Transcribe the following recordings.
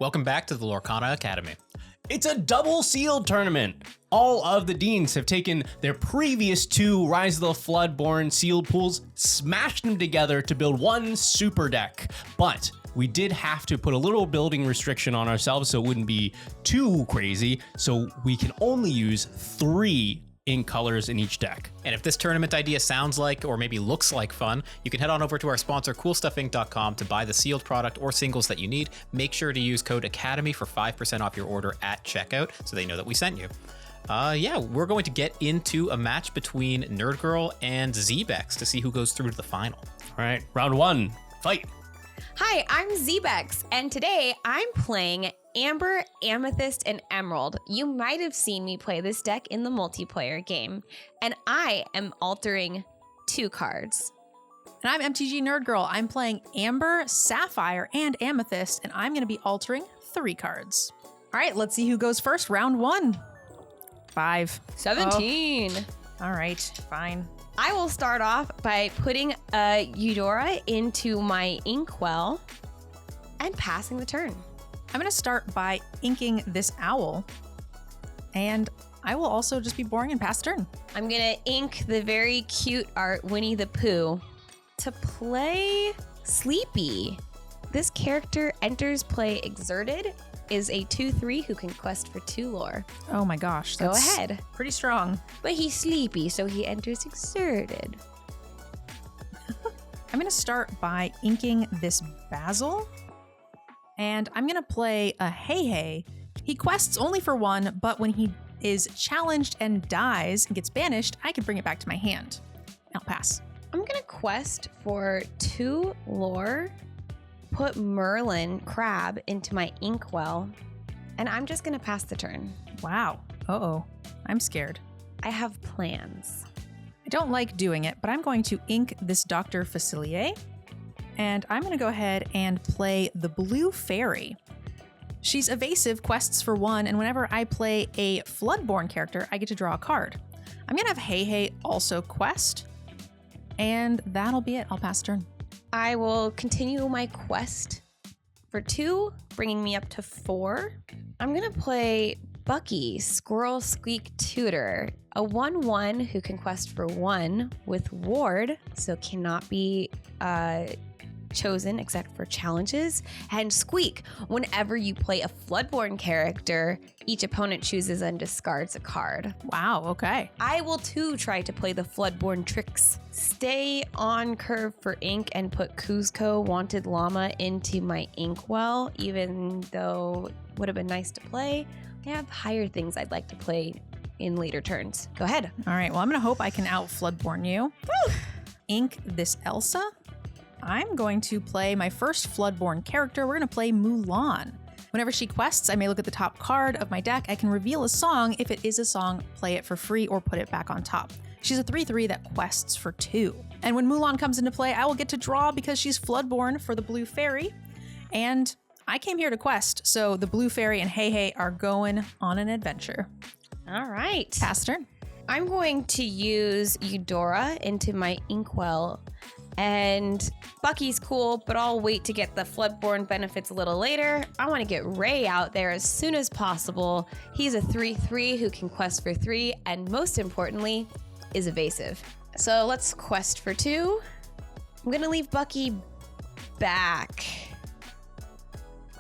Welcome back to the Lorcana Academy. It's a double sealed tournament. All of the deans have taken their previous two Rise of the Floodborn sealed pools, smashed them together to build one super deck. But we did have to put a little building restriction on ourselves so it wouldn't be too crazy. So we can only use 3 ink colors in each deck. And if this tournament idea sounds like or maybe looks like fun, you can head on over to our sponsor Coolstuffinc.com to buy the sealed product or singles that you need. Make sure to use code Academy for 5% off your order at checkout so they know that we sent you. We're going to get into a match between NerdGirl and 𝚉𝙴𝙽𝙺 to see who goes through to the final. All right, round 1, fight. Hi, I'm 𝚉𝙴𝙽𝙺, and today I'm playing Amber, Amethyst, and Emerald. You might have seen me play this deck in the multiplayer game, and I am altering 2 cards. And I'm MTGNerdGirl. I'm playing Amber, Sapphire, and Amethyst, and I'm going to be altering 3 cards. All right, let's see who goes first. Round 1. 5. 17. Oh. All right, fine. I will start off by putting a Eudora into my inkwell and passing the turn. I'm going to start by inking this owl, and I will also just be boring and pass turn. I'm going to ink the very cute art Winnie the Pooh. To play Sleepy, this character enters play exerted, is a 2/3 who can quest for 2 lore. Oh my gosh. Go That's ahead. Pretty strong. But he's sleepy, so he enters exerted. I'm going to start by inking this Basil, and I'm going to play a 𝚱𝙴𝙲𝙺. He quests only for 1, but when he is challenged and dies and gets banished, I can bring it back to my hand. I'll pass. I'm going to quest for 2 lore, put Merlin Crab into my inkwell, and I'm just going to pass the turn. Wow. Uh-oh. I'm scared. I have plans. I don't like doing it, but I'm going to ink this Dr. Facilier, and I'm going to go ahead and play the Blue Fairy. She's evasive, quests for 1, and whenever I play a Floodborn character, I get to draw a card. I'm going to have 𝚱𝙴𝙺 also quest, and that'll be it. I'll pass turn. I will continue my quest for 2, bringing me up to 4. I'm going to play Bucky, Squirrel Squeak Tutor, a 1/1 who can quest for 1 with Ward, so cannot be chosen except for challenges, and Squeak. Whenever you play a Floodborn character, each opponent chooses and discards a card. Wow, okay. I will too try to play the Floodborn tricks. Stay on curve for ink and put Kuzco Wanted Llama into my inkwell, even though it would have been nice to play. I have higher things I'd like to play in later turns. Go ahead. All right, well, I'm going to hope I can out Floodborn you. Woo! Ink this Elsa. I'm going to play my first Floodborn character. We're going to play Mulan. Whenever she quests, I may look at the top card of my deck. I can reveal a song. If it is a song, play it for free or put it back on top. She's a 3/3 that quests for 2. And when Mulan comes into play, I will get to draw because she's Floodborn for the Blue Fairy. And I came here to quest, so the Blue Fairy and 𝚱𝙺𝙺 are going on an adventure. All right. Pass turn. I'm going to use Eudora into my inkwell. And Bucky's cool, but I'll wait to get the Floodborn benefits a little later. I want to get Ray out there as soon as possible. He's a 3/3 who can quest for 3, and most importantly, is evasive. So let's quest for 2. I'm gonna leave Bucky back.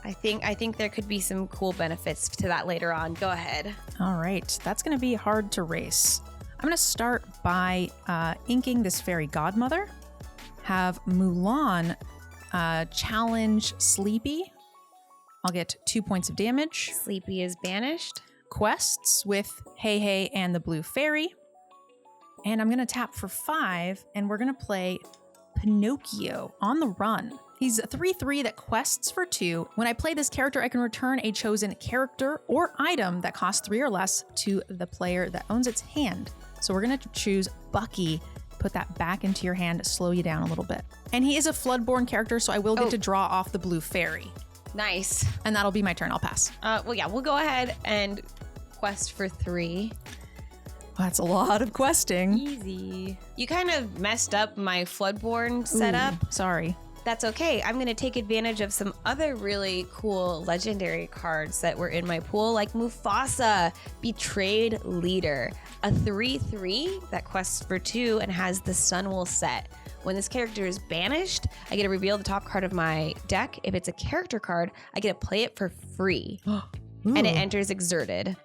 I think there could be some cool benefits to that later on. Go ahead. All right, that's gonna be hard to race. I'm gonna start by inking this Fairy Godmother. Have Mulan challenge Sleepy. I'll get 2 points of damage. Sleepy is banished. Quests with 𝚱𝙺𝙺 and the Blue Fairy. And I'm going to tap for 5, and we're going to play Pinocchio on the run. He's a 3/3 that quests for 2. When I play this character, I can return a chosen character or item that costs 3 or less to the player that owns its hand. So we're going to choose Bucky. Put that back into your hand, slow you down a little bit. And he is a Floodborn character, so I will get to draw off the Blue Fairy. Nice. And that'll be my turn. I'll pass. We'll go ahead and quest for 3. That's a lot of questing. Easy. You kind of messed up my Floodborn setup. Ooh, sorry. That's okay. I'm going to take advantage of some other really cool legendary cards that were in my pool, like Mufasa, Betrayed Leader, a 3/3 that quests for 2 and has the sun will set. When this character is banished, I get to reveal the top card of my deck. If it's a character card, I get to play it for free. And it enters Exerted.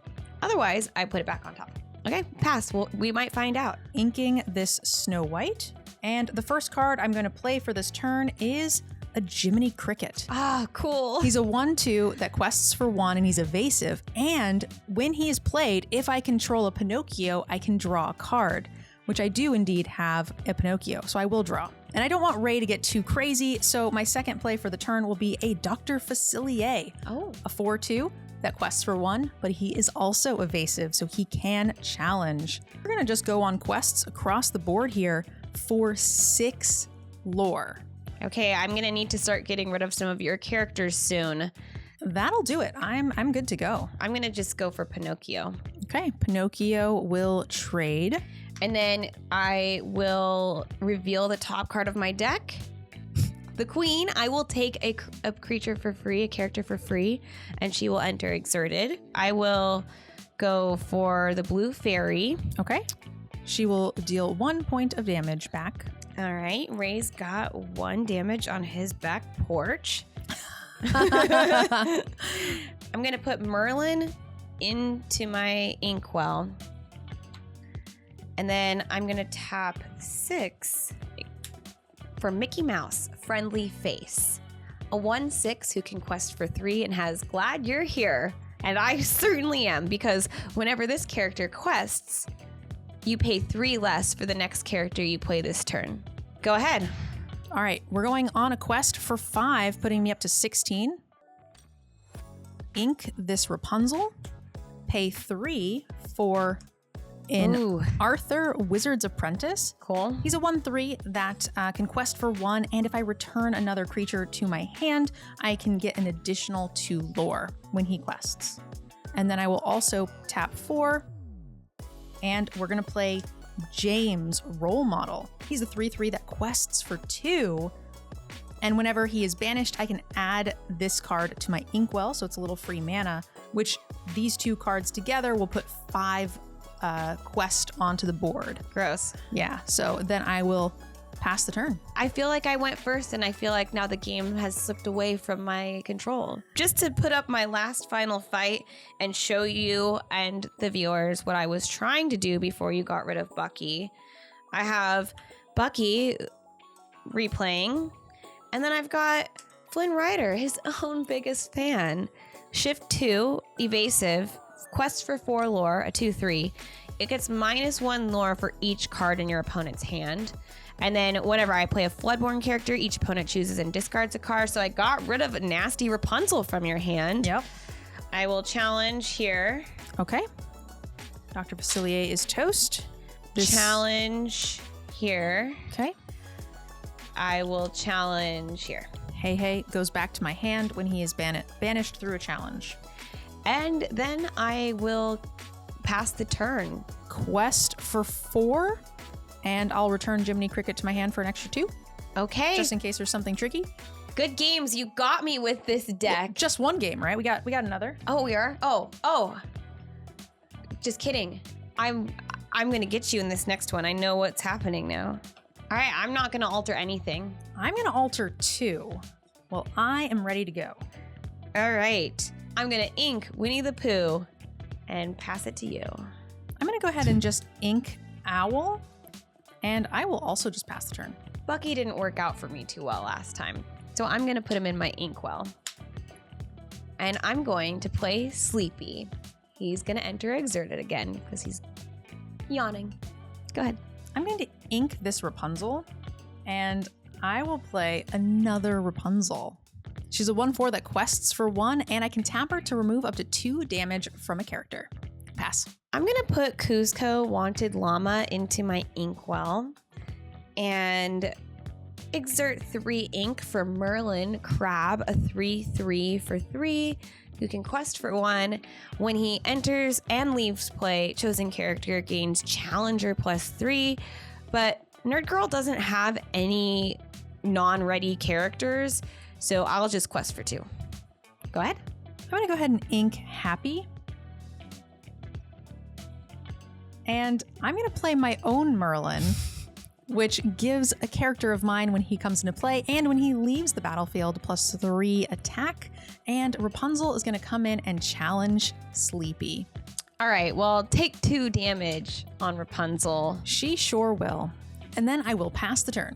Otherwise, I put it back on top. Okay, pass. Well, we might find out. Inking this Snow White. And the first card I'm going to play for this turn is a Jiminy Cricket. Ah, cool. He's a 1/2 that quests for 1 and he's evasive. And when he is played, if I control a Pinocchio, I can draw a card, which I do indeed have a Pinocchio, so I will draw. And I don't want Ray to get too crazy, so my second play for the turn will be a Dr. Facilier. Oh. A 4/2 that quests for 1, but he is also evasive, so he can challenge. We're going to just go on quests across the board here for 6 lore. Okay, I'm going to need to start getting rid of some of your characters soon. That'll do it. I'm good to go. I'm going to just go for Pinocchio. Okay, Pinocchio will trade. And then I will reveal the top card of my deck. The Queen, I will take a creature for free, a character for free, and she will enter Exerted. I will go for the Blue Fairy. Okay. She will deal 1 point of damage back. All right, Ray's got 1 damage on his back porch. I'm going to put Merlin into my Inkwell. And then I'm going to tap 6 for Mickey Mouse, Friendly Face. A 1/6 who can quest for 3 and has Glad You're Here. And I certainly am, because whenever this character quests, you pay 3 less for the next character you play this turn. Go ahead. All right, we're going on a quest for 5, putting me up to 16. Ink this Rapunzel. Pay 3 for Ooh. Arthur, Wizard's Apprentice. Cool. He's a 1/3 that can quest for 1, and if I return another creature to my hand, I can get an additional 2 lore when he quests. And then I will also tap 4, and we're going to play James, Role Model. He's a 3/3 that quests for 2, and whenever he is banished, I can add this card to my Inkwell, so it's a little free mana, which these 2 cards together will put 5 quest onto the board. Gross. Yeah, so then I will pass the turn. I feel like I went first, and I feel like now the game has slipped away from my control. Just to put up my last final fight and show you and the viewers what I was trying to do before you got rid of Bucky, I have Bucky replaying, and then I've got Flynn Rider, his own biggest fan. Shift 2, evasive, quest for 4 lore, a 2/3. It gets -1 lore for each card in your opponent's hand. And then whenever I play a Floodborn character, each opponent chooses and discards a card. So I got rid of a nasty Rapunzel from your hand. Yep. I will challenge here. Okay. Dr. Facilier is toast. Challenge here. Okay. I will challenge here. Hey goes back to my hand when he is banished through a challenge. And then I will pass the turn. Quest for 4, and I'll return Jiminy Cricket to my hand for an extra 2, Okay. just in case there's something tricky. Good games. You got me with this deck. Just 1 game, right? We got another. Oh, we are? Oh. Just kidding. I'm gonna get you in this next one. I know what's happening now. All right, I'm not gonna alter anything. I'm gonna alter 2. Well, I am ready to go. All right. I'm gonna ink Winnie the Pooh and pass it to you. I'm gonna go ahead and just ink Owl, and I will also just pass the turn. Bucky didn't work out for me too well last time, so I'm gonna put him in my Inkwell. And I'm going to play Sleepy. He's gonna enter Exerted again because he's yawning. Go ahead. I'm going to ink this Rapunzel, and I will play another Rapunzel. She's a 1/4 that quests for 1, and I can tap her to remove up to 2 damage from a character. Pass. I'm gonna put Kuzco Wanted Llama into my Inkwell and exert 3 ink for Merlin Crab, a 3/3 for 3, who can quest for 1. When he enters and leaves play, chosen character gains Challenger +3, but NerdGirl doesn't have any non-ready characters. So I'll just quest for 2. Go ahead. I'm going to go ahead and ink Happy. And I'm going to play my own Merlin, which gives a character of mine when he comes into play and when he leaves the battlefield +3 attack. And Rapunzel is going to come in and challenge Sleepy. All right, well, take 2 damage on Rapunzel. She sure will. And then I will pass the turn.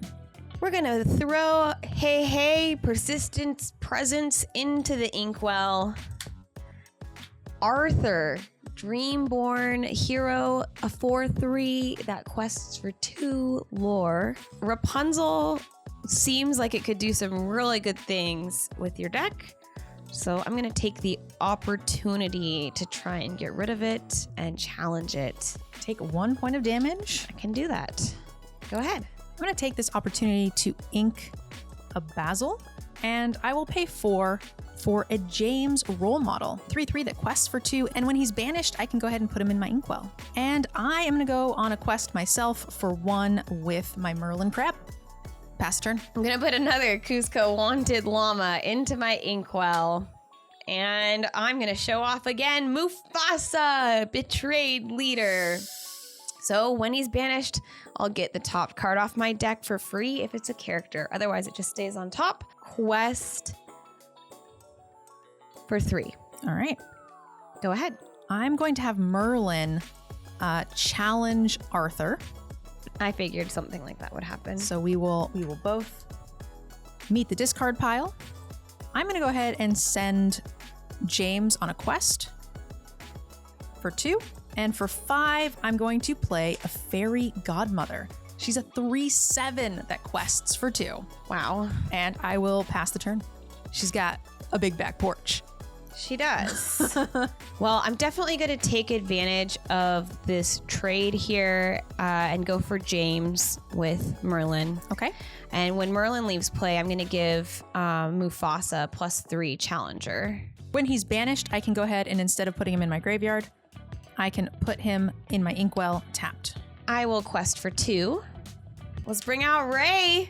We're gonna throw 𝚱𝙴𝙲𝙺𝙺𝙼 Persistence Presence into the inkwell. Arthur, Dreamborn hero, a 4/3 that quests for 2 lore. Rapunzel seems like it could do some really good things with your deck. So I'm gonna take the opportunity to try and get rid of it and challenge it. Take 1 point of damage. I can do that. Go ahead. I'm going to take this opportunity to ink a Basil, and I will pay 4 for a James role model, 3/3 that quests for 2, and when he's banished, I can go ahead and put him in my inkwell. And I am going to go on a quest myself for 1 with my Merlin Crab. Pass turn. I'm gonna put another Cusco Wanted Llama into my inkwell. And I'm gonna show off again Mufasa, Betrayed Leader. So when he's banished, I'll get the top card off my deck for free if it's a character. Otherwise, it just stays on top. Quest for 3. All right. Go ahead. I'm going to have Merlin challenge Arthur. I figured something like that would happen. So we will both meet the discard pile. I'm going to go ahead and send James on a quest for 2. And for 5, I'm going to play a Fairy Godmother. She's a 3/7 that quests for 2. Wow. And I will pass the turn. She's got a big back porch. She does. Well, I'm definitely going to take advantage of this trade here and go for James with Merlin. Okay. And when Merlin leaves play, I'm going to give Mufasa +3 challenger. When he's banished, I can go ahead and instead of putting him in my graveyard, I can put him in my inkwell tapped. I will quest for 2. Let's bring out Ray.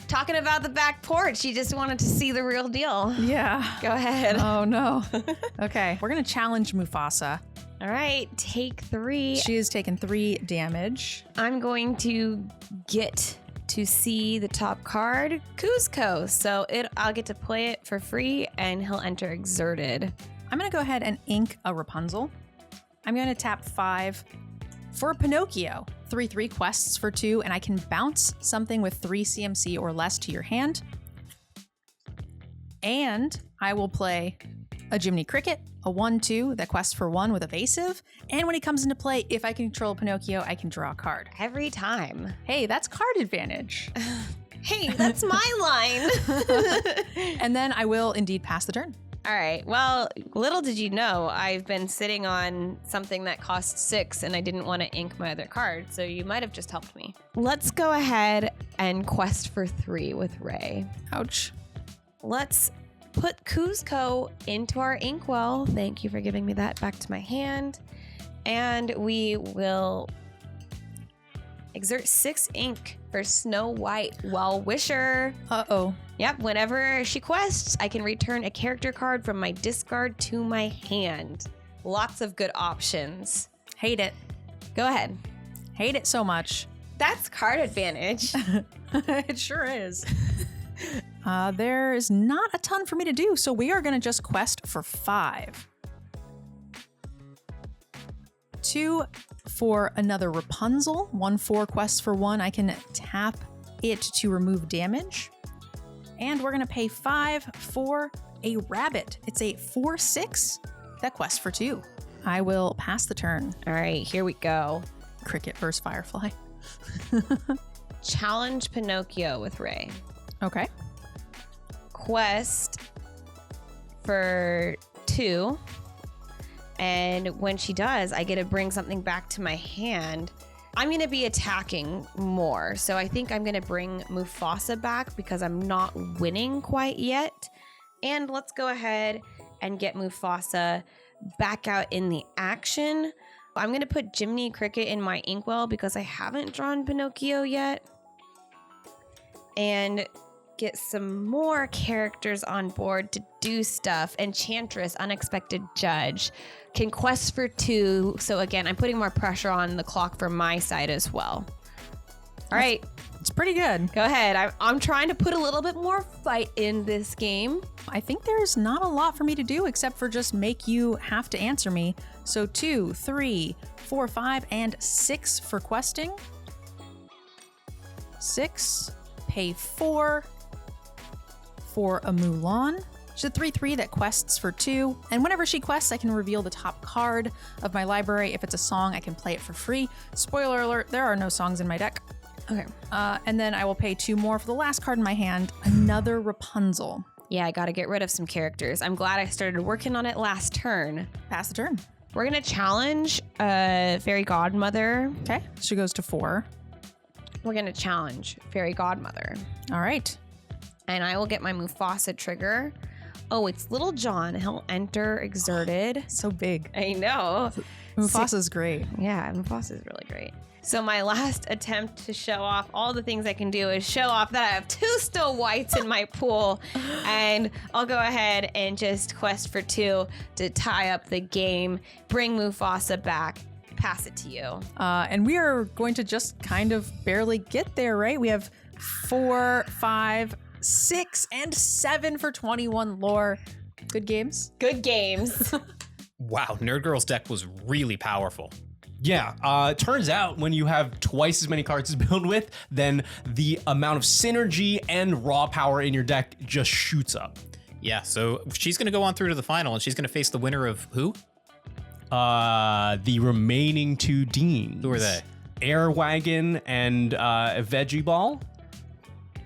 Talking about the back porch. She just wanted to see the real deal. Yeah. Go ahead. Oh, no. Okay. We're going to challenge Mufasa. All right. Take 3. She has taken 3 damage. I'm going to get to see the top card, Cusco. So I'll get to play it for free and he'll enter Exerted. I'm going to go ahead and ink a Rapunzel. I'm going to tap 5 for Pinocchio. 3/3 quests for 2, and I can bounce something with 3 CMC or less to your hand. And I will play a Jiminy Cricket, a 1/2 that quests for 1 with Evasive. And when he comes into play, if I can control Pinocchio, I can draw a card. Every time. Hey, that's card advantage. Hey, that's my line. And then I will indeed pass the turn. All right. Well, little did you know, I've been sitting on something that costs 6 and I didn't want to ink my other card, so you might have just helped me. Let's go ahead and quest for 3 with Ray. Ouch. Let's put Cusco into our inkwell. Thank you for giving me that back to my hand. And we will exert 6 ink for Snow White Well-Wisher. Uh-oh. Yep, whenever she quests, I can return a character card from my discard to my hand. Lots of good options. Hate it. Go ahead. Hate it so much. That's card advantage. It sure is. There is not a ton for me to do, so we are going to just quest for 5. 2 for another Rapunzel. 1/4 quests for 1. I can tap it to remove damage. And we're going to pay 5 for a rabbit. It's a 4/6 that quests for 2. I will pass the turn. All right, here we go. Cricket versus Firefly. Challenge Pinocchio with Ray. Okay. Quest for 2. And when she does, I get to bring something back to my hand. I'm going to be attacking more. So I think I'm going to bring Mufasa back because I'm not winning quite yet. And let's go ahead and get Mufasa back out in the action. I'm going to put Jiminy Cricket in my inkwell because I haven't drawn Pinocchio yet. and get some more characters on board to do stuff. Enchantress, Unexpected Judge, can quest for 2. So again, I'm putting more pressure on the clock from my side as well. All right. It's pretty good. Go ahead. I'm trying to put a little bit more fight in this game. I think there's not a lot for me to do except for just make you have to answer me. So 2, 3, 4, 5, and 6 for questing. 6, pay 4 for a Mulan. She's a 3/3 that quests for 2. And whenever she quests, I can reveal the top card of my library. If it's a song, I can play it for free. Spoiler alert, there are no songs in my deck. Okay. And then I will pay 2 more for the last card in my hand, another Rapunzel. Yeah, I got to get rid of some characters. I'm glad I started working on it last turn. Pass the turn. We're going to challenge Fairy Godmother. Okay, she goes to 4. We're going to challenge Fairy Godmother. All right. And I will get my Mufasa trigger. Oh, it's Little John. He'll enter Exerted. So big. I know. Mufasa's great. Yeah, Mufasa's really great. So my last attempt to show off all the things I can do is show off that I have 2 Still Whites in my pool. And I'll go ahead and just quest for 2 to tie up the game, bring Mufasa back, pass it to you. And we are going to just kind of barely get there, right? We have 4, 5, 6, and 7 for 21 lore. Good games. Good games. Wow, NerdGirl's deck was really powerful. Yeah, turns out when you have twice as many cards to build with, then the amount of synergy and raw power in your deck just shoots up. Yeah, so she's going to go on through to the final, and she's going to face the winner of who? The remaining 2 deans. Who are they? Airwagon and Veggieball.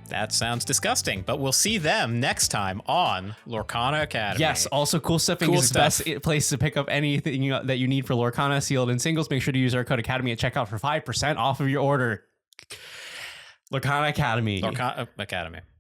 That sounds disgusting, but we'll see them next time on Lorcana Academy. Yes, also Coolstuffinc Cool is stuff. the best place to pick up anything that you need for Lorcana, sealed and singles. Make sure to use our code Academy at checkout for 5% off of your order. Lorcana Academy. Lorcana Academy.